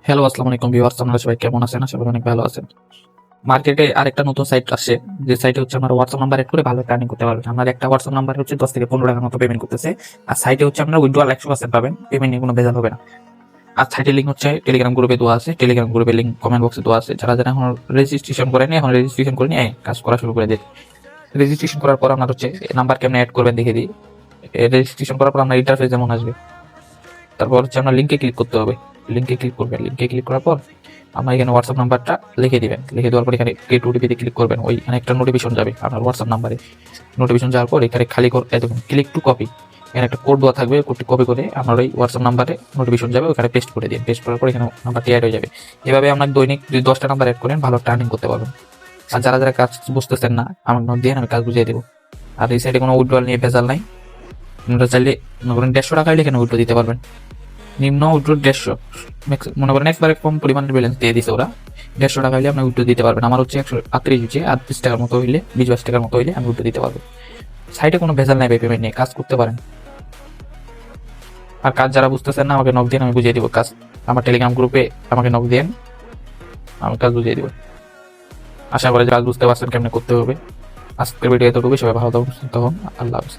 Hello, আসসালামু আলাইকুম viewers. আপনারা সবাই কেমন আছেন? আশা করি অনেক ভালো আছেন। মার্কেটে আরেকটা নতুন সাইট আসছে, যে সাইটে হচ্ছে আপনারা হোয়াটসঅ্যাপ নাম্বার এড করে ভালো আর্নিং করতে পারবেন। আপনার একটা হোয়াটসঅ্যাপ নাম্বার হচ্ছে 10 থেকে 15 টাকার মতো পেমেন্ট করতেছে। আর সাইটে হচ্ছে আপনার উইথড্রয়াল 100% পাবেন, পেমেন্ট নিয়ে কোনো ভেজাল হবে না। আর সাইটের লিঙ্ক হচ্ছে টেলিগ্রাম গ্রুপে দেওয়া আছে, টেলিগ্রাম গ্রুপের লিঙ্ক কমেন্ট বক্সে দেওয়া আছে। যারা যারা এখন রেজিস্ট্রেশন করেনি, এখন রেজিস্ট্রেশন করে নিয়ে কাজ করা শুরু করে দিন। রেজিস্ট্রেশন করার পর আপনার হচ্ছে নাম্বার কেমন অ্যাড করবেন দেখে দিই। রেজিস্ট্রেশন করার পর আপনার ইন্টারফেস যেমন আসবে, তারপর হচ্ছে আপনার লিঙ্কে ক্লিক করতে হবে। লিঙ্কে ক্লিক করবেন, লিঙ্কে ক্লিক করার পর আপনার এখানে হোয়াটসঅ্যাপ নাম্বারটা লিখে দিবেন। লিখে দেওয়ার পর এখানে গেট ওটিপিতে ক্লিক করবেন। ওইখানে একটা নোটিফিকেশন যাবে আপনার হোয়াটসঅ্যাপ নাম্বারে। নোটিফিকেশন যাওয়ার পর এখানে খালি করে দেখুন ক্লিক টু কপি, এখানে একটা কোড দেওয়া থাকবে। কোডটি কপি করে আপনার ওই হোয়াটসঅ্যাপ নাম্বারে নোটিফিকেশন যাবে, ওখানে পেস্ট করে দিন। পেস্ট করার পর এখানে নাম্বারটি অ্যাড হয়ে যাবে। এভাবে আপনার দৈনিক যদি 10টা নাম্বার অ্যাড করেন ভালো টার্নিং করতে পারবেন। আর যারা যারা কাজ বুঝতেছেন না, আমাকে নোট দিয়ে আমি কাজ বুঝিয়ে দেবো। আর এই সাইডে কোনো উইথড্রয়াল নিয়ে ভেজাল নাই। আপনারা চাইলে মনে করেন 150 টাকা হলে এখানে উইথড্র দিতে পারবেন। নিম্ন উইথড্র 150, মনে করেন একবারে কম পরিমাণের ব্যালেন্স দিয়ে দিছে ওরা। 150 টাকা হইলে আপনি উইথড্র দিতে পারবেন। আমার হচ্ছে 138 হচ্ছে, 38 টাকার মতো হইলে, 20-22 টাকার মতো হইলে আমি উইথড্র দিতে পারবো। সাইটে কোনো ভেজাল নাই, পেমেন্ট নিয়ে কাজ করতে পারেন। আর কাজ যারা বুঝতেছেন না আমাকে নক দিন, আমি বুঝিয়ে দিব কাজ। আমার টেলিগ্রাম গ্রুপে আমাকে নক দিন, আমি কাজ বুঝিয়ে দিব। আশা করি যে কাজ বুঝতে পারছেন কেমনে করতে হবে। আজকের ভিডিও এতটুকুই। সবাই ভালো থাকুন, সুস্থ থাকুন। আল্লাহ হাফেজ।